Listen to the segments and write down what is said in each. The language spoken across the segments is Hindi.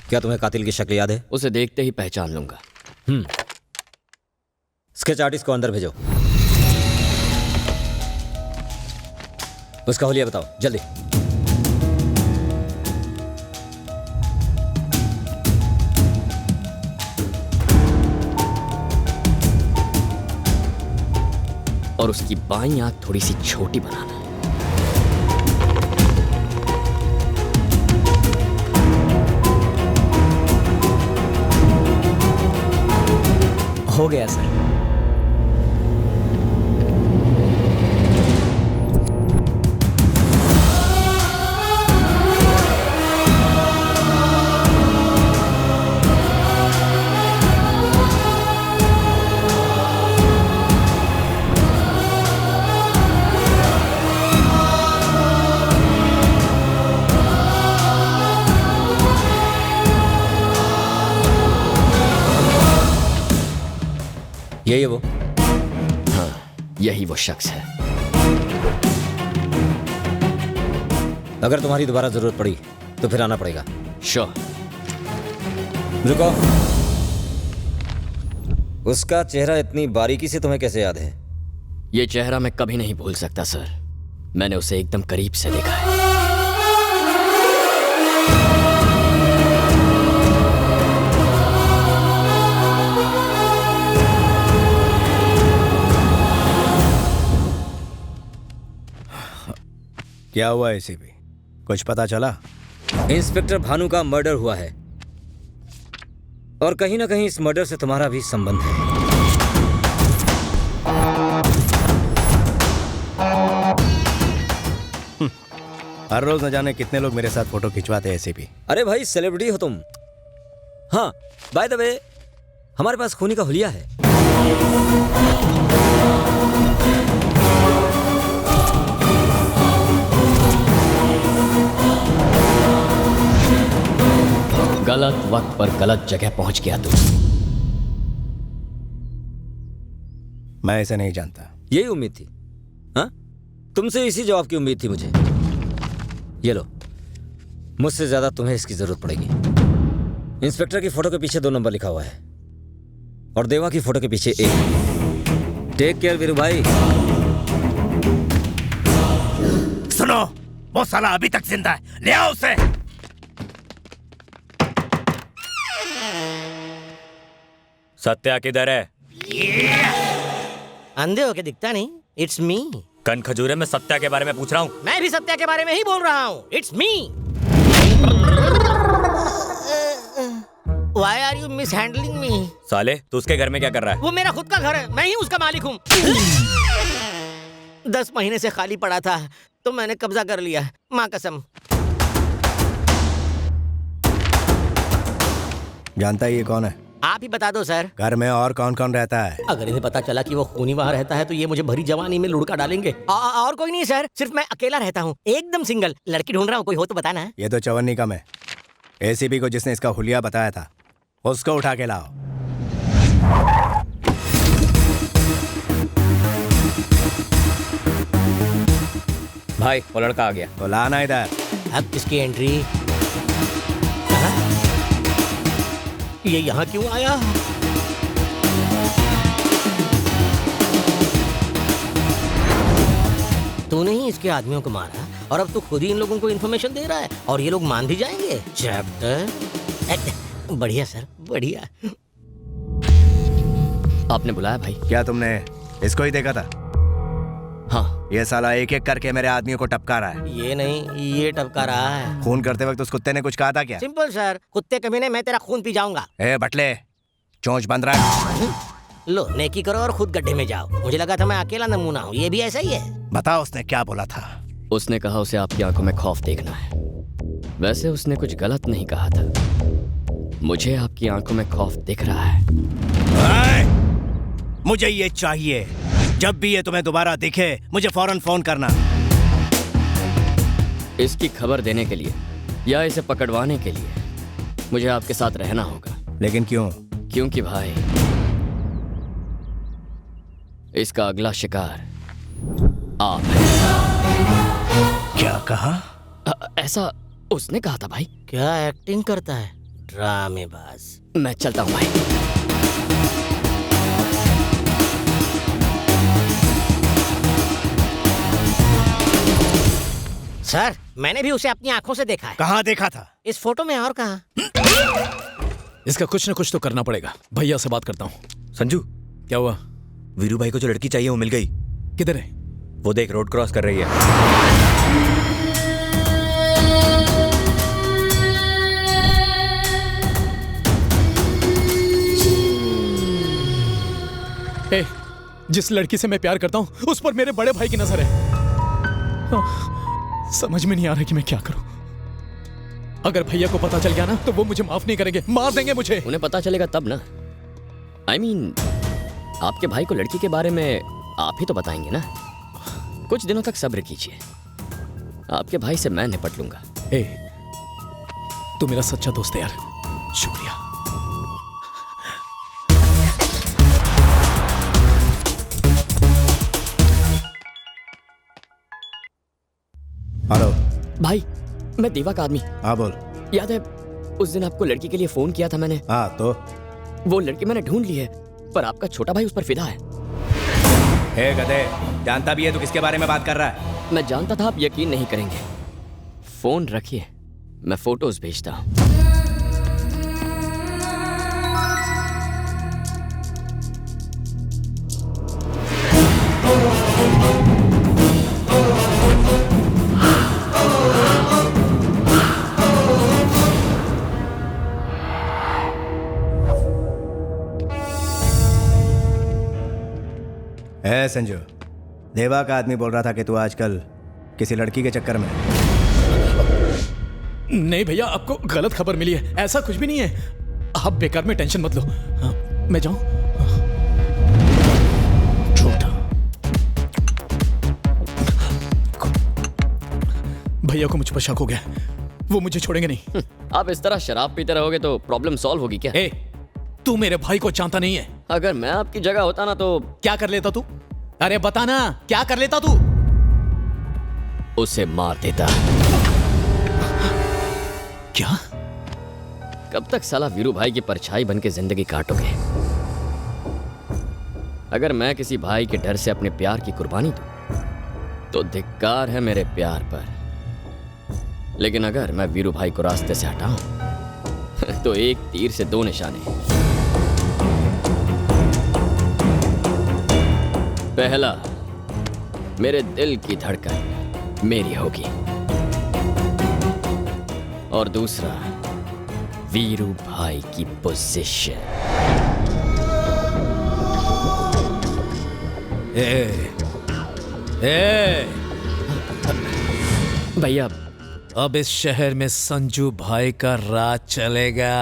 क्या तुम्हें कातिल की शक्ल याद है? उसे देखते ही पहचान लूंगा। स्केच आर्टिस्ट को अंदर भेजो। उसका हुलिया बताओ जल्दी। और उसकी बाईं आंख थोड़ी सी छोटी बनाना। हो गया सर। यही है वो? हाँ, यही वो शख्स है। अगर तुम्हारी दोबारा जरूरत पड़ी तो फिर आना पड़ेगा। श्योर। रुको। उसका चेहरा इतनी बारीकी से तुम्हें कैसे याद है? ये चेहरा मैं कभी नहीं भूल सकता सर। मैंने उसे एकदम करीब से देखा है। क्या हुआ एसीपी? कुछ पता चला? इंस्पेक्टर भानु का मर्डर हुआ है और कहीं ना कहीं इस मर्डर से तुम्हारा भी संबंध है। हर रोज न जाने कितने लोग मेरे साथ फोटो खिंचवाते हैं एसीपी। अरे भाई सेलिब्रिटी हो तुम। हाँ, बाय द वे हमारे पास खूनी का हुलिया है। गलत वक्त पर गलत जगह पहुंच गया तू। मैं ऐसे नहीं जानता। यही उम्मीद थी। हाँ, तुमसे इसी जवाब की उम्मीद थी मुझे। ये लो, मुझसे ज्यादा तुम्हें इसकी जरूरत पड़ेगी। इंस्पेक्टर की फोटो के पीछे 2 नंबर लिखा हुआ है और देवा की फोटो के पीछे 1। टेक केयर वीरू भाई। सुनो, वो साला अभी तक जिंदा है, ले आओ उसे। सत्या किधर है? अंधे होके दिखता नहीं। It's me. कन खजूरे में सत्या के बारे में पूछ रहा हूँ। मैं भी सत्या के बारे में ही बोल रहा हूँ। It's me. Why are you mishandling me? साले तू उसके घर में क्या कर रहा है? वो मेरा खुद का घर है, मैं ही उसका मालिक हूँ। 10 महीने से खाली पड़ा था तो मैंने कब्जा कर लिया, माँ कसम। जानता है ये कौन है? आप ही बता दो सर। घर में और कौन कौन रहता है? अगर इन्हें पता चला कि वो खूनी वहाँ रहता है तो ये मुझे भरी जवानी में लुढ़का डालेंगे। और कोई नहीं सर, सिर्फ मैं अकेला रहता हूँ, एकदम सिंगल। लड़की ढूंढ रहा हूँ, कोई हो तो बताना। ये तो चवन्नी कम है। एसीपी को जिसने इसका हुलिया बताया था उसको उठा के लाओ। भाई वो लड़का आ गया। तो लाना इधर। अब किसकी एंट्री? ये यहाँ क्यों आया? तूने ही इसके आदमियों को मारा और अब तू खुद ही इन लोगों को इन्फॉर्मेशन दे रहा है और ये लोग मान भी जाएंगे। चैप्टर बढ़िया सर, बढ़िया। आपने बुलाया भाई? क्या तुमने इसको ही देखा था? हाँ। ये साला एक एक करके मेरे आदमियों को टपका रहा है। ये नहीं, ये टपका रहा है। खून करते वक्त उस कुत्ते ने कुछ कहा था क्या? सिंपल सर, कुत्ते कमीने मैं तेरा खून पी जाऊंगा। ए बटले, चोंच बंद रहा। लो नेकी करो और खुद गड्ढे में जाओ। मुझे लगा था मैं अकेला नमूना हूँ, ये भी ऐसा ही है। बताओ उसने क्या बोला था? उसने कहा उसे आपकी आंखों में खौफ देखना है। वैसे उसने कुछ गलत नहीं कहा था। मुझे आपकी आंखों में खौफ दिख रहा है। मुझे ये चाहिए। जब भी ये तुम्हें दोबारा दिखे मुझे फौरन फोन करना। इसकी खबर देने के लिए या इसे पकड़वाने के लिए मुझे आपके साथ रहना होगा। लेकिन क्यों? क्योंकि भाई इसका अगला शिकार आप हैं। क्या कहा? ऐसा उसने कहा था भाई। क्या एक्टिंग करता है? ड्रामेबाज। मैं चलता हूँ भाई। सर, मैंने भी उसे अपनी आंखों से देखा है। कहाँ देखा था? इस फोटो में और कहाँ? इसका कुछ ना कुछ तो करना पड़ेगा। भैया से बात करता हूँ। संजू, क्या हुआ? वीरू भाई को जो लड़की चाहिए वो मिल गई। किधर है? वो देख, रोड क्रॉस कर रही है। ए, जिस लड़की से मैं प्यार करता हूँ उस पर मेरे बड़े भाई की नजर है। समझ में नहीं आ रहा कि मैं क्या करूं। अगर भैया को पता चल गया ना तो वो मुझे माफ नहीं करेंगे, मार देंगे मुझे। उन्हें पता चलेगा तब ना। I mean, आपके भाई को लड़की के बारे में आप ही तो बताएंगे ना। कुछ दिनों तक सब्र कीजिए, आपके भाई से मैं निपट लूंगा। ए, तू मेरा सच्चा दोस्त है यार, शुक्रिया। हेलो भाई, मैं देवा का आदमी। हाँ बोल। याद है उस दिन आपको लड़की के लिए फोन किया था मैंने? हाँ तो वो लड़की मैंने ढूंढ ली है, पर आपका छोटा भाई उस पर फिदा है। हे गधे, जानता भी है तू किसके बारे में बात कर रहा है? मैं जानता था आप यकीन नहीं करेंगे। फोन रखिए, मैं फोटोज भेजता हूँ। है संजू, देवा का आदमी बोल रहा था कि तू आजकल किसी लड़की के चक्कर में। नहीं भैया, आपको गलत खबर मिली है, ऐसा कुछ भी नहीं है। आप बेकार में टेंशन मत लो। हाँ, मैं जाऊं? झूठा। भैया को मुझ पर शक हो गया, वो मुझे छोड़ेंगे नहीं। आप इस तरह शराब पीते रहोगे तो प्रॉब्लम सॉल्व होगी क्या? ए, तू मेरे भाई को जानता नहीं है। अगर मैं आपकी जगह होता ना तो क्या कर लेता तू? अरे बता ना, क्या कर लेता तू? उसे मार देता। क्या? कब तक साला वीरू भाई की परछाई बन के जिंदगी काटोगे? अगर मैं किसी भाई के डर से अपने प्यार की कुर्बानी दूं तो धिक्कार है मेरे प्यार पर, लेकिन अगर मैं वीरू भाई को रास्ते से हटाऊं तो एक तीर से दो निशाने। पहला, मेरे दिल की धड़कन मेरी होगी, और दूसरा, वीरू भाई की पोजीशन। भैया, अब इस शहर में संजू भाई का राज चलेगा।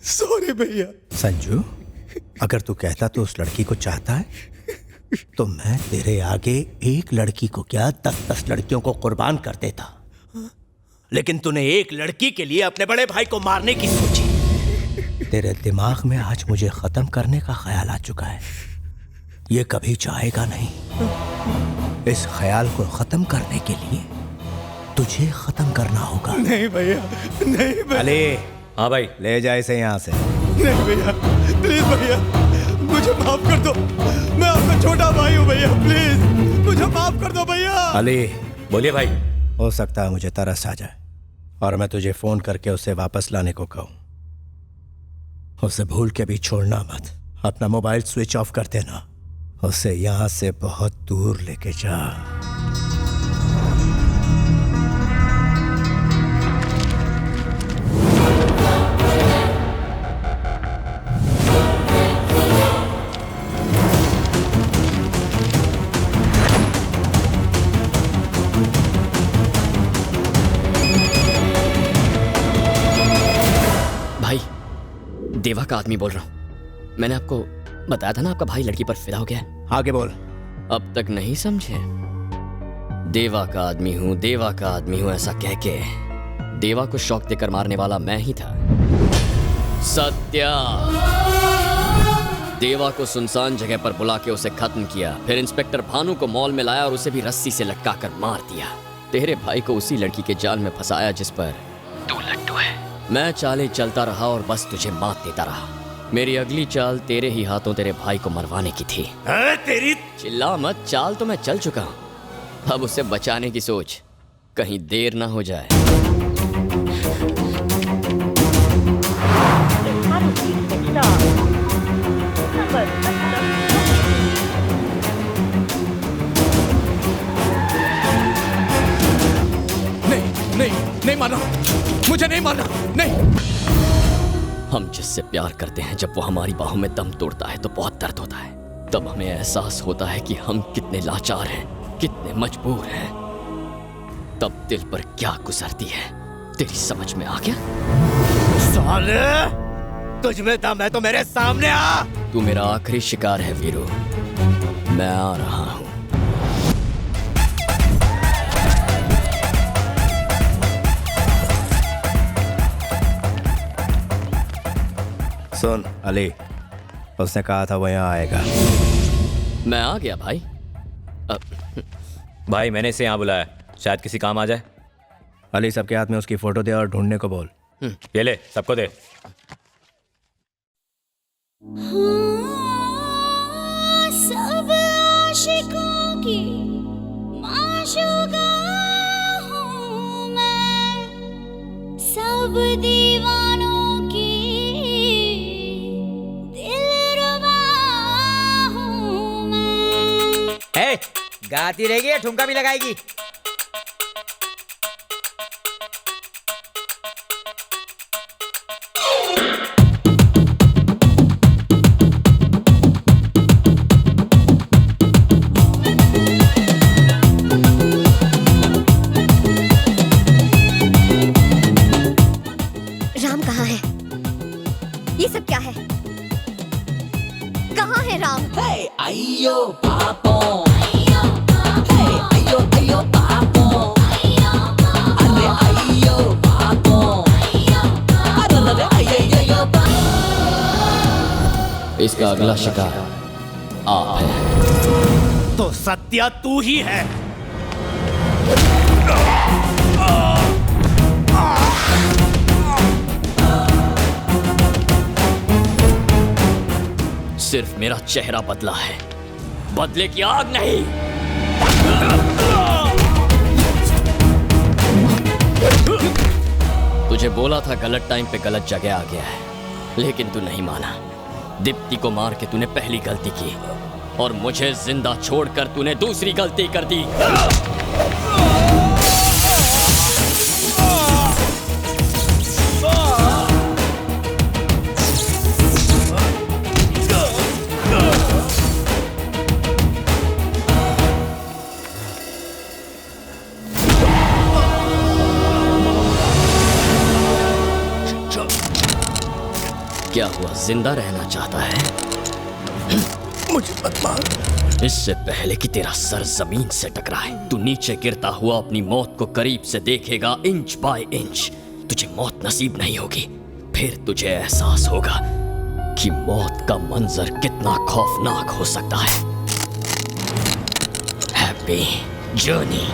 सॉरी भैया। संजू, अगर तू कहता तो उस लड़की को चाहता है तो मैं तेरे आगे एक लड़की को क्या 10-10 लड़कियों को कुर्बान कर देता, लेकिन तूने एक लड़की के लिए अपने बड़े भाई को मारने की सोची। तेरे दिमाग में आज मुझे खत्म करने का ख्याल आ चुका है, ये कभी जाएगा नहीं। इस ख्याल को खत्म करने के लिए तुझे खत्म करना होगा। नहीं भैया, नहीं भैया। अली, हाँ भाई, ले जा इसे यहाँ से। नहीं भैया, प्लीज भैया, मुझे माफ कर दो। मैं आपका छोटा भाई हूँ भैया, प्लीज मुझे माफ कर दो भैया। अली, बोलिए भाई। हो सकता है मुझे तरस आ जाए और मैं तुझे फोन करके उसे वापस लाने को कहूं। उसे भूल के भी छोड़ना मत, अपना मोबाइल स्विच ऑफ कर देना, उसे यहां से बहुत दूर लेके जा। देवा का आदमी बोल रहा हूँ। मैंने आपको बताया था ना, आपका भाई लड़की पर फिदा हो गया है। आगे बोल। अब तक नहीं समझे? देवा का आदमी हूँ, देवा का आदमी हूँ ऐसा कह के देवा को शौक देकर मारने वाला मैं ही था। सत्या। देवा को सुनसान जगह पर बुला के उसे खत्म किया, फिर इंस्पेक्टर भानु को मॉल में लाया और उसे भी रस्सी से लटकाकर मार दिया। तेरे भाई को उसी लड़की के जाल में फंसाया जिस पर तू लट्टू है। मैं चालें चलता रहा और बस तुझे मात देता रहा। मेरी अगली चाल तेरे ही हाथों तेरे भाई को मरवाने की थी। तेरी चिल्ला मत, चाल तो मैं चल चुका हूं। अब उसे बचाने की सोच, कहीं देर ना हो जाए। नहीं मारना, मुझे नहीं मारना, नहीं। हम जिससे प्यार करते हैं, जब वो हमारी बाहों में दम तोड़ता है तो बहुत दर्द होता है। तब हमें एहसास होता है कि हम कितने लाचार हैं, कितने मजबूर हैं। तब दिल पर क्या गुजरती है, तेरी समझ में आ गया? साले, तुझ में दम है तो मेरे सामने आ। तू मेरा आखिरी शिकार है वीरू, मैं आ रहा हूं। सुन अली, उसने कहा था वो यहाँ आएगा। मैं आ गया भाई। भाई मैंने इसे यहाँ बुलाया, शायद किसी काम आ जाए। अली, सबके हाथ में उसकी फोटो दे और ढूंढने को बोल। ये ले, सबको दे। सब आशिकों की माशूका हूँ मैं, सब दीवानों की दिलरुबा हूँ मैं। गाती रहेगी या ठुमका भी लगाएगी? राम कहाँ है? ये सब क्या है? कहाँ है राम? अयो पापो, अयो अयो पापो, अरे अयो पापो, अरे अयो पापो। इसका अगला शिकार आप है। तो सत्या तू ही है। सिर्फ मेरा चेहरा बदला है, बदले की आग नहीं। तुझे बोला था गलत टाइम पे गलत जगह आ गया है, लेकिन तू नहीं माना। दीप्ति को मार के तूने पहली गलती की और मुझे जिंदा छोड़कर तूने दूसरी गलती कर दी। क्या हुआ, जिंदा रहना चाहता है? मुझे मत मार। इससे पहले कि तेरा सर जमीन से टकराए, तू नीचे गिरता हुआ अपनी मौत को करीब से देखेगा, इंच बाय इंच। तुझे मौत नसीब नहीं होगी, फिर तुझे एहसास होगा कि मौत का मंजर कितना खौफनाक हो सकता है। Happy journey.